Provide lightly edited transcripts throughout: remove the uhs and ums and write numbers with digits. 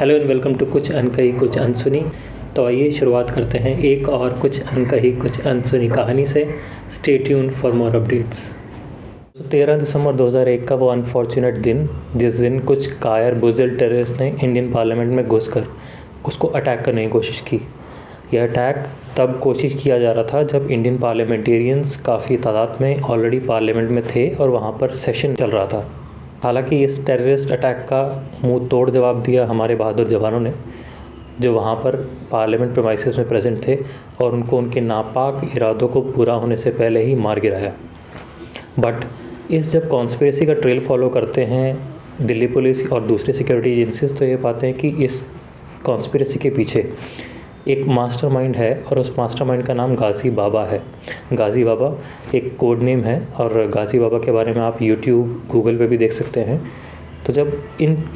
Hello and welcome to कुछ अनकही कुछ अनसुनी। तो आइए शुरुआत करते हैं एक और कुछ अनकही कुछ अनसुनी कहानी से। Stay tuned for more updates. 13 दिसंबर 2001 का वो अनफॉर्चुनेट दिन, जिस दिन कुछ कायर बुज़दिल टेररिस्ट ने इंडियन पार्लियामेंट में घुसकर उसको अटैक करने की कोशिश की। यह अटैक तब कोशिश किया जा रहा था जब इंडियन पार्लियामेंटेरियंस काफ़ी तादाद में ऑलरेडी पार्लियामेंट में थे और वहाँ पर सेशन चल रहा था। हालांकि इस टेररिस्ट अटैक का मुंह तोड़ जवाब दिया हमारे बहादुर जवानों ने, जो वहाँ पर पार्लियामेंट प्रीमाइसेस में प्रेजेंट थे और उनको उनके नापाक इरादों को पूरा होने से पहले ही मार गिराया। बट इस जब कॉन्स्पिरेसी का ट्रेल फॉलो करते हैं दिल्ली पुलिस और दूसरे सिक्योरिटी एजेंसीज, तो ये पाते हैं कि इस कॉन्स्पिरेसी के पीछे एक मास्टरमाइंड है और उस मास्टरमाइंड का नाम गाज़ी बाबा है। गाज़ी बाबा एक कोड नेम है और गाज़ी बाबा के बारे में आप यूट्यूब गूगल पे भी देख सकते हैं। तो जब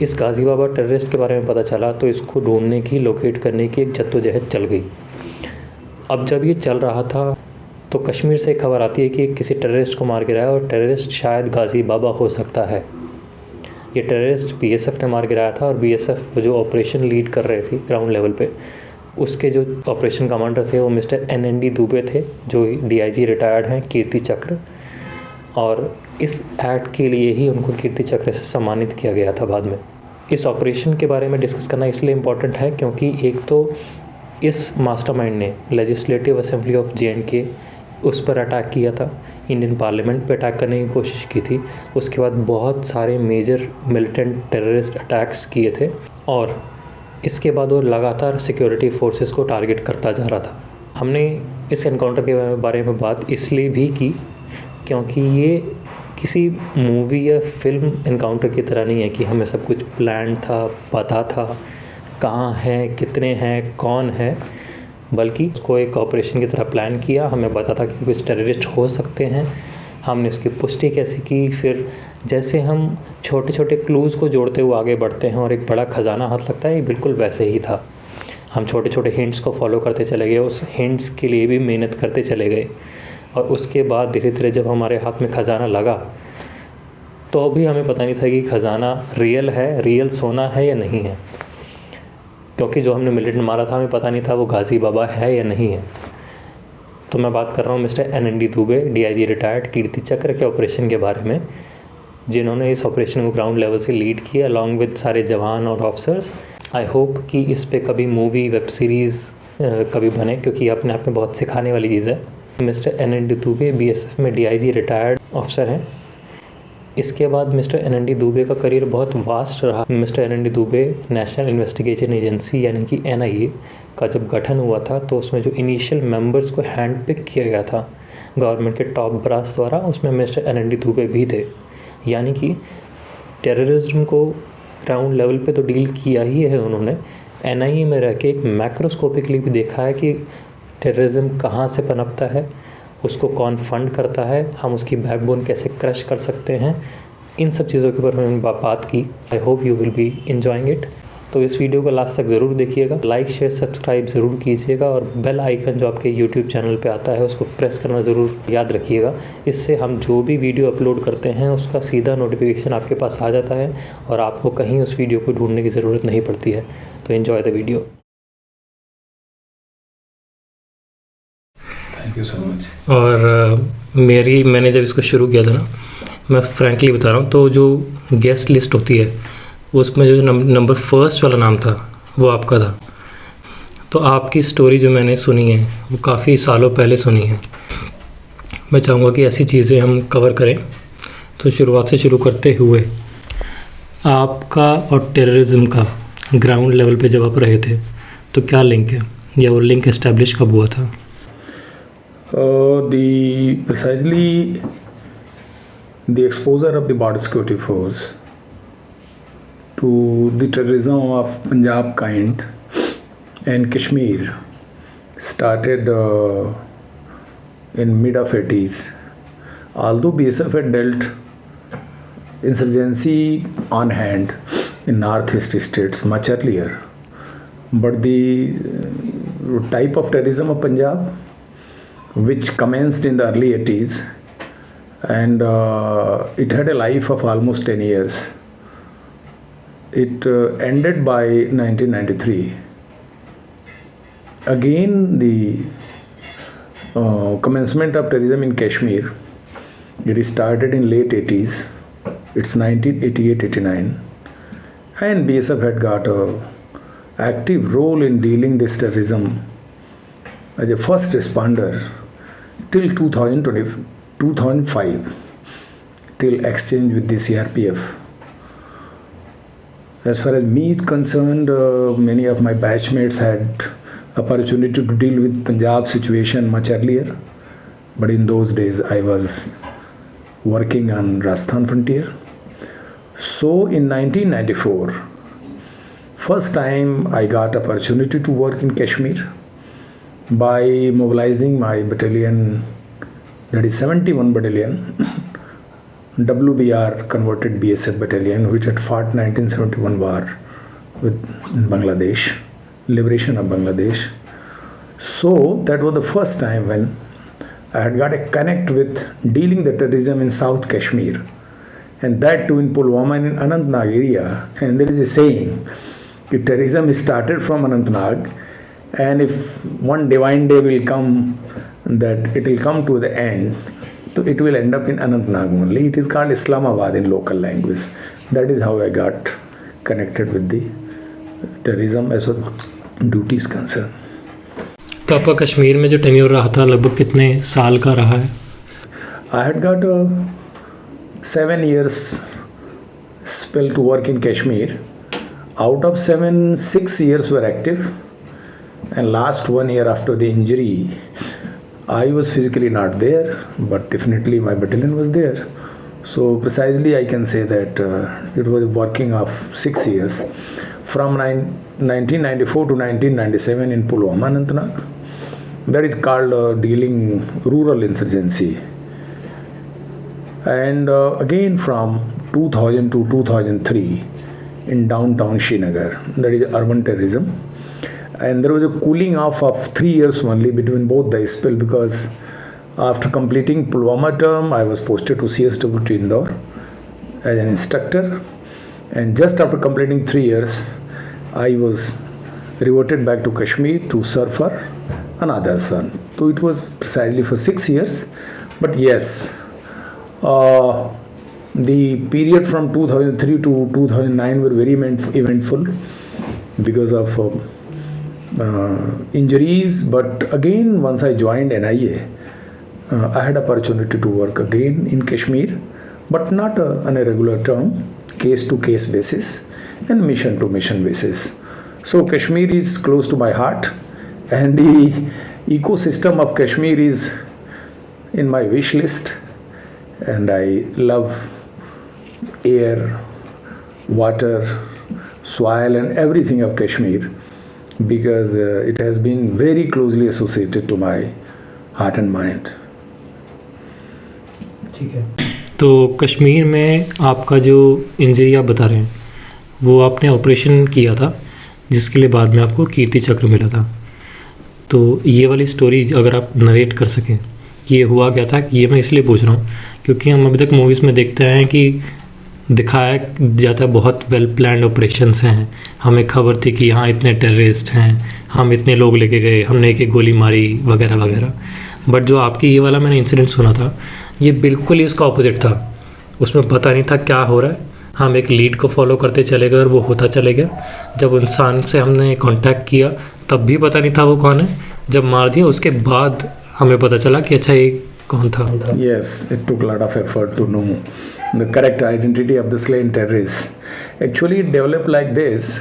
इस गाज़ी बाबा टेररिस्ट के बारे में पता चला तो इसको ढूंढने की, लोकेट करने की एक जद्दोजहद चल गई। अब जब ये चल रहा था तो कश्मीर से खबर आती है कि किसी टेररिस्ट को मार गिराया और टेररिस्ट शायद गाज़ी बाबा हो सकता है। ये टेररिस्ट बीएसएफ ने मार गिराया था और बीएसएफ जो ऑपरेशन लीड कर रहे थे ग्राउंड लेवल पे, उसके जो ऑपरेशन कमांडर थे वो मिस्टर NND दुबे थे, जो DIG रिटायर्ड हैं, कीर्ति चक्र। और इस एक्ट के लिए ही उनको कीर्ति चक्र से सम्मानित किया गया था बाद में। इस ऑपरेशन के बारे में डिस्कस करना इसलिए इम्पॉर्टेंट है क्योंकि एक तो इस मास्टरमाइंड ने लेजिस्लेटिव असेंबली ऑफ JNK उस पर अटैक किया था, इंडियन पार्लियामेंट पे अटैक करने की कोशिश की थी। उसके बाद बहुत सारे मेजर मिलिटेंट टेररिस्ट अटैक्स किए थे और इसके बाद वो लगातार सिक्योरिटी फोर्सेस को टारगेट करता जा रहा था। हमने इस एनकाउंटर के बारे में बात इसलिए भी की क्योंकि ये किसी मूवी या फिल्म एनकाउंटर की तरह नहीं है कि हमें सब कुछ प्लान था, पता था कहाँ हैं, कितने हैं, कौन है, बल्कि उसको एक ऑपरेशन की तरह प्लान किया। हमें पता था कि कुछ टेररिस्ट हो सकते हैं, हमने उसकी पुष्टि कैसे की। फिर जैसे हम छोटे छोटे क्लूज़ को जोड़ते हुए आगे बढ़ते हैं और एक बड़ा ख़जाना हाथ लगता है, ये बिल्कुल वैसे ही था। हम छोटे छोटे हिंट्स को फॉलो करते चले गए, उस हिंट्स के लिए भी मेहनत करते चले गए और उसके बाद धीरे धीरे जब हमारे हाथ में ख़जाना लगा तो अभी हमें पता नहीं था कि ख़जाना रियल है, रियल सोना है या नहीं है, क्योंकि जो हमने मिलिटेंट मारा था हमें पता नहीं था वो गाज़ी बाबा है या नहीं है। तो मैं बात कर रहा हूँ mister NND Dubey, DIG retired, Kirti Chakra के ऑपरेशन के बारे में, जिन्होंने इस ऑपरेशन को ग्राउंड लेवल से लीड किया अलॉन्ग विद सारे जवान और ऑफिसर्स। आई होप कि इस पे कभी मूवी, वेब सीरीज़ कभी बने, क्योंकि अपने आप में बहुत सिखाने वाली चीज़ है। मिस्टर NND दुबे BSF में DIG रिटायर्ड ऑफिसर हैं। इसके बाद मिस्टर NND दुबे का करियर बहुत वास्ट रहा। Mister NND Dubey national investigation agency यानी कि NIA का जब गठन हुआ था तो उसमें जो इनिशियल मेंबर्स को हैंड पिक किया गया था गवर्नमेंट के टॉप ब्रास द्वारा, उसमें मिस्टर NND दुबे भी थे। यानी कि टेररिज्म को ग्राउंड लेवल पे तो डील किया ही है उन्होंने, NIA में रह के एक मैक्रोस्कोपिकली भी देखा है कि टेररिज्म कहाँ से पनपता है, उसको कौन फंड करता है, हम उसकी बैकबोन कैसे क्रश कर सकते हैं। इन सब चीज़ों के ऊपर मैंने बात की। I hope you will be enjoying it. तो इस वीडियो को लास्ट तक ज़रूर देखिएगा, लाइक शेयर सब्सक्राइब ज़रूर कीजिएगा और बेल आइकन जो आपके यूट्यूब चैनल पे आता है उसको प्रेस करना ज़रूर याद रखिएगा। इससे हम जो भी वीडियो अपलोड करते हैं उसका सीधा नोटिफिकेशन आपके पास आ जाता है और आपको कहीं उस वीडियो को ढूंढने की ज़रूरत नहीं पड़ती है। तो enjoy the video. Thank you so much. और मैंने जब इसको शुरू किया था ना, मैं फ्रैंकली बता रहा हूँ, तो जो गेस्ट लिस्ट होती है उसमें जो नंबर फर्स्ट वाला नाम था वो आपका था। तो आपकी स्टोरी जो मैंने सुनी है वो काफ़ी सालों पहले सुनी है। मैं चाहूँगा कि ऐसी चीज़ें हम कवर करें। तो शुरुआत से शुरू करते हुए आपका और टेररिज्म का ग्राउंड लेवल पे जब आप रहे थे तो क्या लिंक है, या वो लिंक इस्टेब्लिश कब हुआ था? Precisely the exposure of the border security force to the terrorism of Punjab kind and Kashmir started in mid of 80s. Although BSF had dealt insurgency on hand in northeast states much earlier, but the type of terrorism of Punjab, which commenced in the early 80s and it had a life of almost 10 years. it ended by 1993. Again, the commencement of terrorism in Kashmir, it started in late 80s. It's 1988-89, and BSF had got a active role in dealing this terrorism as a first responder till 2005, till exchange with the CRPF. As far as me is concerned, many of my batchmates had opportunity to deal with Punjab situation much earlier, but in those days I was working on Rajasthan frontier. So in 1994, first time I got opportunity to work in Kashmir by mobilizing my battalion, that is 71 battalion, WBR converted BSF battalion, which had fought 1971 war with Bangladesh, liberation of Bangladesh. So that was the first time when I had got a connect with dealing the terrorism in South Kashmir, and that too in Pulwama and in Anantnag area. And there is a saying, if terrorism is started from Anantnag, and if one divine day will come that it will come to the end, so it will end up in Anantnag only. It is called Islamabad in local language. That is how I got connected with the terrorism as well duty is concerned. तो आपका कश्मीर में जो tenure रहा था लगभग कितने साल का रहा है? I had got a 7 years spell to work in Kashmir. Out of 7, 6 years were active, and last 1 year after the injury, I was physically not there, but definitely my battalion was there. So precisely I can say that it was working of 6 years, from 1994 to 1997 in Pulwama, Anantnag. That is called dealing rural insurgency. And again from 2000 to 2003 in downtown Srinagar, that is urban terrorism. And there was a cooling off of 3 years only between both the spell, because after completing Pulwama term, I was posted to CSWT Indore as an instructor. And just after completing 3 years, I was reverted back to Kashmir to serve for another son. So it was precisely for 6 years. But yes, the period from 2003 to 2009 were very eventful because of injuries. But again, once I joined NIA, I had opportunity to work again in Kashmir, but not on a regular term, case to case basis and mission to mission basis. So Kashmir is close to my heart, and the ecosystem of Kashmir is in my wish list, and I love air, water, soil and everything of Kashmir, because it has been very closely associated to my heart and mind. ठीक है, तो कश्मीर में आपका जो injury आप बता रहे हैं वो आपने ऑपरेशन किया था जिसके लिए बाद में आपको कीर्ति चक्र मिला था। तो ये वाली स्टोरी अगर आप नरेट कर सकें कि ये हुआ क्या था, ये मैं इसलिए पूछ रहा हूँ क्योंकि हम अभी तक मूवीज़ में देखते हैं कि दिखाया जाता है बहुत वेल प्लान्ड ऑपरेशंस हैं, हमें खबर थी कि यहाँ इतने टेररिस्ट हैं, हम इतने लोग लेके गए, हमने एक गोली मारी वगैरह वगैरह। बट जो आपकी ये वाला मैंने इंसिडेंट सुना था ये बिल्कुल ही उसका ऑपोजिट था। उसमें पता नहीं था क्या हो रहा है, हम एक लीड को फॉलो करते चले गए और वो होता चले गया। जब इंसान से हमने कांटेक्ट किया तब भी पता नहीं था वो कौन है, जब मार दिया उसके बाद हमें पता चला कि अच्छा ये कौन था। Yes, it took a lot of effort to know the correct identity of the slain terrorists. Actually, it developed like this,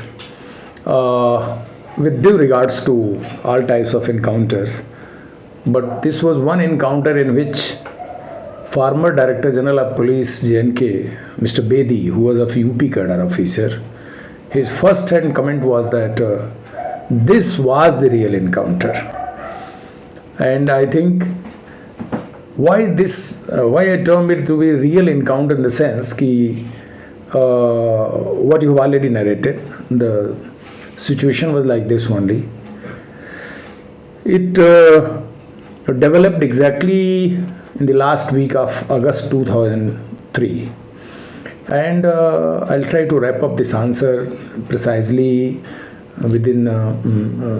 with due regards to all types of encounters. But this was one encounter in which former Director General of Police J&K, Mr. Bedi, who was a UP cadre officer, his first hand comment was that this was the real encounter. And I think why I term it to be real encounter in the sense कि what you have already narrated, the situation was like this only. It developed exactly in the last week of August 2003. And I'll try to wrap up this answer precisely within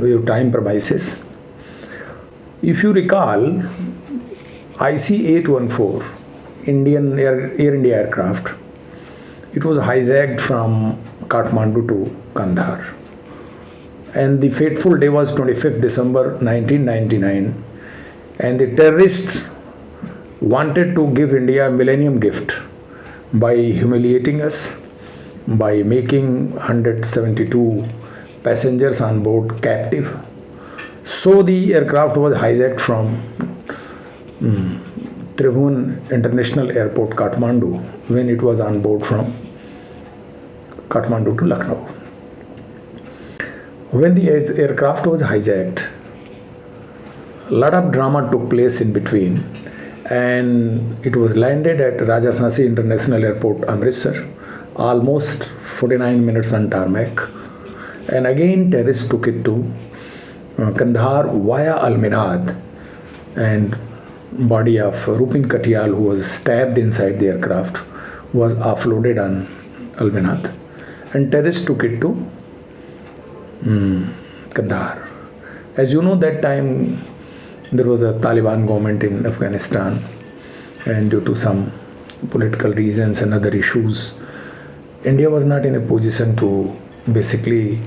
your time premises. If you recall, IC-814, Air India aircraft, it was hijacked from Kathmandu to Kandahar. And the fateful day was 25th December 1999. And the terrorists wanted to give India a millennium gift by humiliating us, by making 172 passengers on board captive. So the aircraft was hijacked from Tribhuvan International Airport, Kathmandu, when it was on board from Kathmandu to Lucknow. When the aircraft was hijacked, a lot of drama took place in between, and it was landed at Rajashansi International Airport, Amritsar, almost 49 minutes on tarmac. And again, terrorists took it to Kandahar via Alminad, and body of Rupin Katyal, who was stabbed inside the aircraft, was offloaded on Alminad, and terrorists took it to Kandahar. As you know, that time there was a Taliban government in Afghanistan, and due to some political reasons and other issues, India was not in a position to basically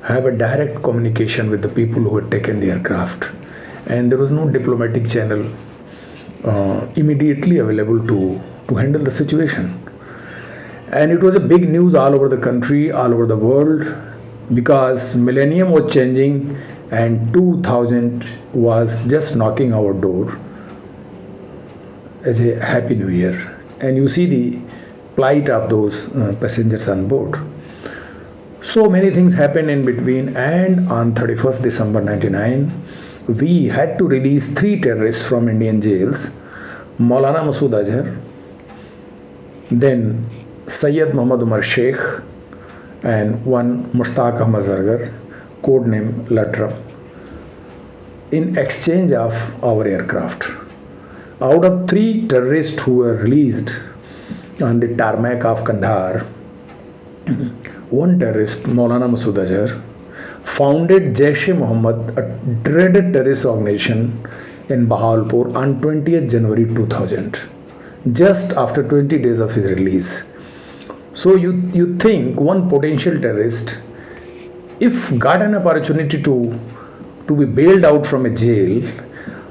have a direct communication with the people who had taken the aircraft, and there was no diplomatic channel immediately available to handle the situation. And it was a big news all over the country, all over the world, because millennium was changing and 2000 was just knocking our door as a happy new year. And you see the plight of those passengers on board. So many things happened in between, and on 31st December 99, we had to release 3 terrorists from Indian jails: Maulana Masood Azhar, then Sayyid Muhammad Umar Sheikh, and one Mushtaq Ahmad Zargar, codename Latram, in exchange of our aircraft. Out of 3 terrorists who were released on the tarmac of Kandahar, one terrorist, Maulana Masood Azhar, founded Jaish-e-Mohammed, a dreaded terrorist organization in Bahawalpur, on 20th January 2000, just after 20 days of his release. So you think one potential terrorist, if got an opportunity to be bailed out from a jail,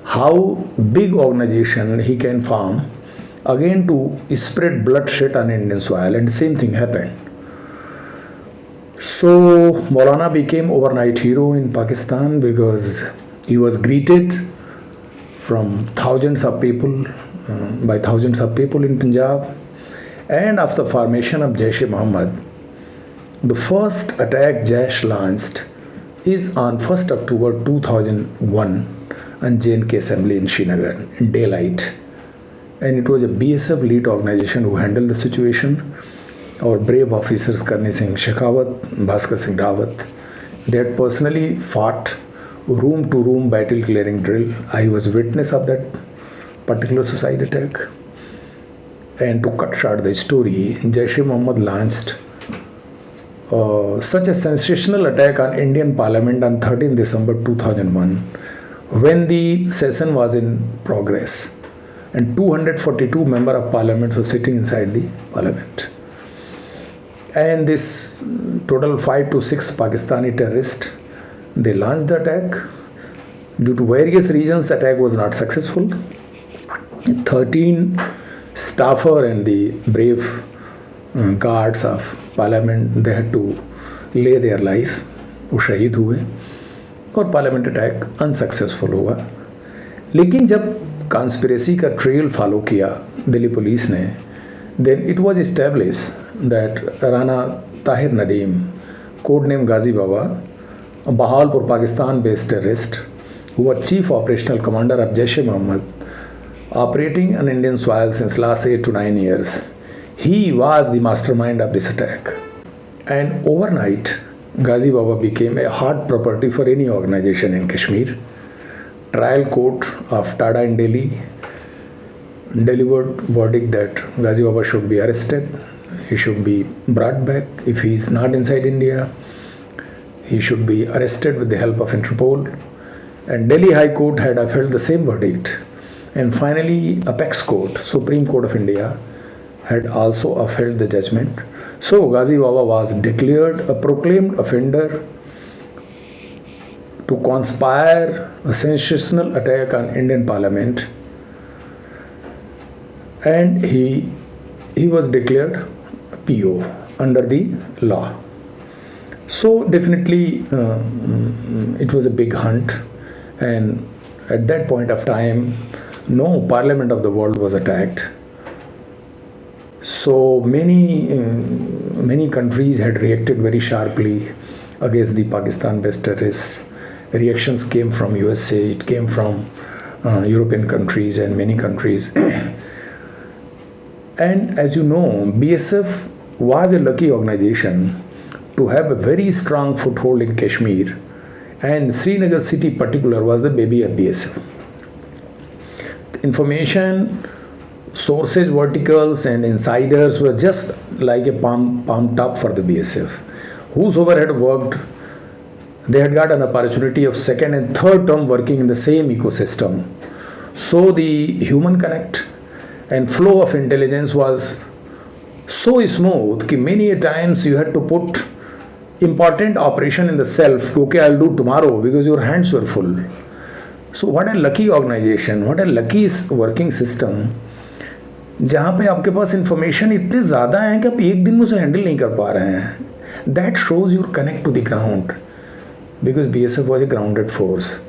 how big organization he can form again to spread bloodshed on Indian soil, and same thing happened. So Maulana became overnight hero in Pakistan because he was greeted from thousands of people, by thousands of people in Punjab. And after formation of Jaish-e-Mohammed, the first attack Jaish launched is on 1st October 2001 on J&K Assembly in Srinagar in daylight. And it was a BSF lead organization who handled the situation. Our brave officers Karni Singh Shekhawat, Bhaskar Singh Rawat, they had personally fought room to room battle clearing drill. I was witness of that particular suicide attack. And to cut short the story, Jaish-e-Mohammed launched such a sensational attack on Indian Parliament on 13 December 2001, when the session was in progress and 242 members of Parliament were sitting inside the Parliament. And this total 5 to 6 Pakistani terrorists, they launched the attack. Due to various reasons, the attack was not successful. 13 staffer and the brave guards of Parliament, they had to lay their life. वो शहीद हुए और parliament attack unsuccessful हुआ. लेकिन जब conspiracy का trail follow किया Delhi police ने, then it was established that Rana Tahir Nadeem, codename Ghazi Baba, a Bahawalpur, Pakistan-based terrorist, who was chief operational commander of Jaish-e-Mohammed, operating on Indian soil since last 8 to 9 years. He was the mastermind of this attack. And overnight, Ghazi Baba became a hot property for any organization in Kashmir. Trial court of Tada in Delhi delivered verdict that Ghazi Baba should be arrested, he should be brought back. If he is not inside India, he should be arrested with the help of Interpol. And Delhi High Court had upheld the same verdict. And finally, Apex Court, Supreme Court of India, had also upheld the judgment. So Ghazi Baba was declared a proclaimed offender to conspire a sensational attack on Indian Parliament, and he was declared PO under the law. So definitely it was a big hunt, and at that point of time no parliament of the world was attacked. So many countries had reacted very sharply against the Pakistan-based terrorists. Reactions came from USA, it came from European countries and many countries. And as you know, BSF was a lucky organization to have a very strong foothold in Kashmir, and Srinagar city particular was the baby of BSF. Information, sources, verticals and insiders were just like a palm top for the BSF. Whosoever had worked, they had got an opportunity of second and third term working in the same ecosystem. So the human connect and flow of intelligence was so smooth that many a times you had to put important operation in the self. Okay, I'll do tomorrow because your hands were full. So what a lucky organization, what a lucky working system, जहाँ पे आपके पास information इतने ज़्यादा हैं कि आप एक दिन में उसे हैंडल नहीं कर पा रहे हैं. That shows your connect to the ground, because BSF was a grounded force.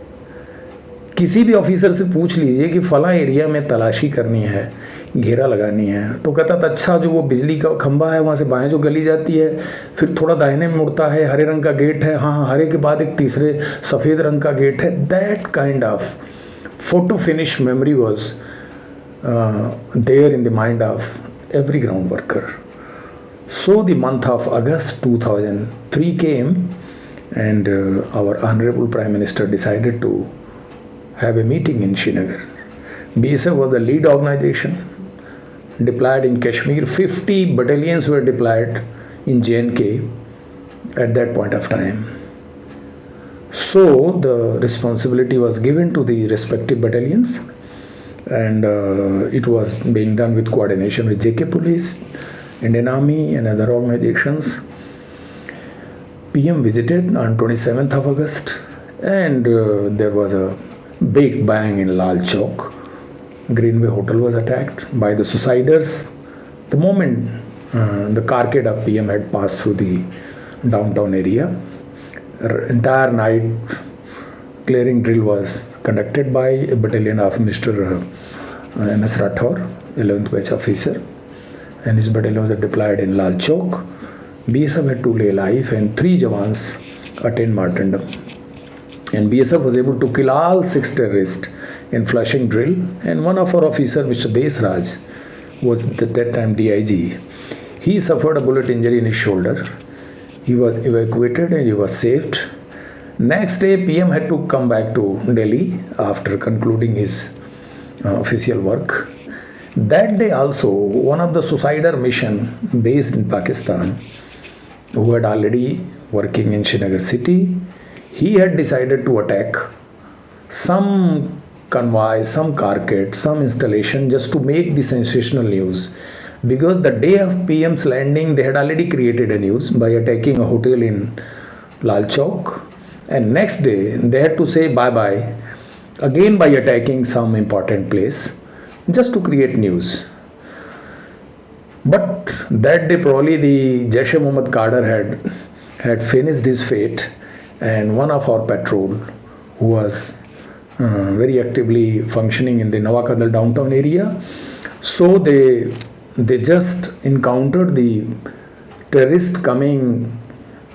किसी भी ऑफिसर से पूछ लीजिए कि फला एरिया में तलाशी करनी है, घेरा लगानी है, तो कहता था अच्छा जो वो बिजली का खंभा है वहाँ से बाएं जो गली जाती है, फिर थोड़ा दाहिने में मुड़ता है, हरे रंग का गेट है, हाँ हरे के बाद एक तीसरे सफ़ेद रंग का गेट है. That kind of photo finish memory was there in the mind of every ground worker. So the month of August 2003 came, and our Honorable Prime Minister decided to have a meeting in Srinagar. BSF was the lead organization deployed in Kashmir. 50 battalions were deployed in J&K at that point of time. So the responsibility was given to the respective battalions, and it was being done with coordination with JK Police, Indian Army and other organizations. PM visited on 27th of August, and there was a big bang in Lal Chowk. Greenway Hotel was attacked by the suiciders. The moment the carcade of PM had passed through the downtown area, entire night clearing drill was conducted by a battalion of Mr. M.S. Rathor, 11th batch officer, and his battalion was deployed in Lal Chowk. BSF had to lay life, and 3 jawans attained martyrdom. And BSF was able to kill all 6 terrorists in Flushing drill, and one of our officers, Mr. Desraj, was at that time DIG. He suffered a bullet injury in his shoulder. He was evacuated and he was saved. Next day, PM had to come back to Delhi after concluding his official work. That day also, one of the suicider mission based in Pakistan, who had already working in Srinagar city, he had decided to attack some convoy, some carcade, some installation just to make the sensational news. Because the day of PM's landing, they had already created a news by attacking a hotel in Lal Chowk. And next day, they had to say bye-bye again by attacking some important place just to create news. But that day probably the Jaish-e-Mohammed cadre had finished his fate, and one of our patrol who was very actively functioning in the Nawakadal downtown area, so they just encountered the terrorist coming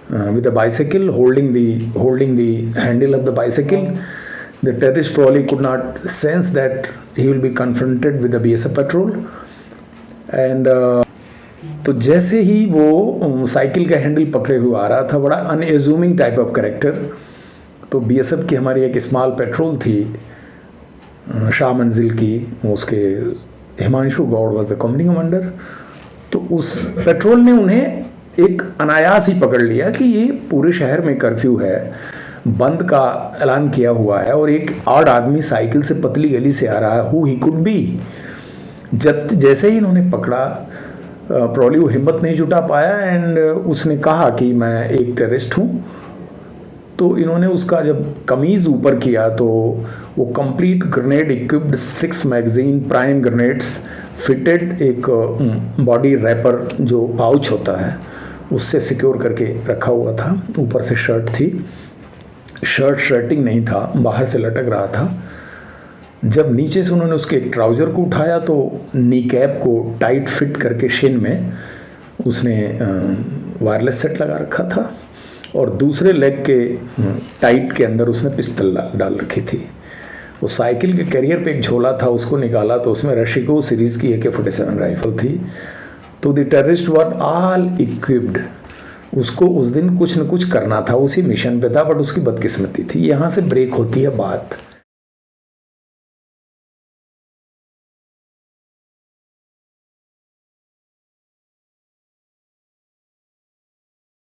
with a bicycle, holding the handle of the bicycle. The terrorist probably could not sense that he will be confronted with the BSF patrol, and तो जैसे ही वो cycle का handle पकड़े हुए आ रहा था, बड़ा अनएज्यूमिंग type of character, तो BSF की हमारी एक स्मॉल पेट्रोल थी शाह मंजिल की, उसके Himanshu Gaur was the commanding commander. तो उस पेट्रोल ने उन्हें एक अनायास ही पकड़ लिया कि ये पूरे शहर में कर्फ्यू है, बंद का ऐलान किया हुआ है और एक और आदमी साइकिल से पतली गली से आ रहा है, हु ही कुड बी। जब जैसे ही इन्होंने पकड़ा, प्रॉब्ली वो हिम्मत नहीं जुटा पाया एंड उसने कहा कि मैं एक टेररिस्ट हूँ। तो इन्होंने उसका जब कमीज़ ऊपर किया तो वो complete grenade equipped 6 magazine prime grenades fitted एक बॉडी रैपर जो पाउच होता है उससे सिक्योर करके रखा हुआ था। ऊपर से शर्ट थी, शर्टिंग नहीं था, बाहर से लटक रहा था। जब नीचे से उन्होंने उसके एक ट्राउज़र को उठाया तो नी कैप को टाइट फिट करके शिन में उसने वायरलेस सेट लगा रखा था और दूसरे लेग के टाइट के अंदर उसने पिस्टल डाल रखी थी। वो साइकिल के कैरियर पे एक झोला था, उसको निकाला तो उसमें रशिको सीरीज़ की AK-47 राइफल थी। तो the terrorist were all equipped. उसको उस दिन कुछ न कुछ करना था, उसी मिशन पे था, बट उसकी बदकिस्मती थी। यहाँ से ब्रेक होती है बात।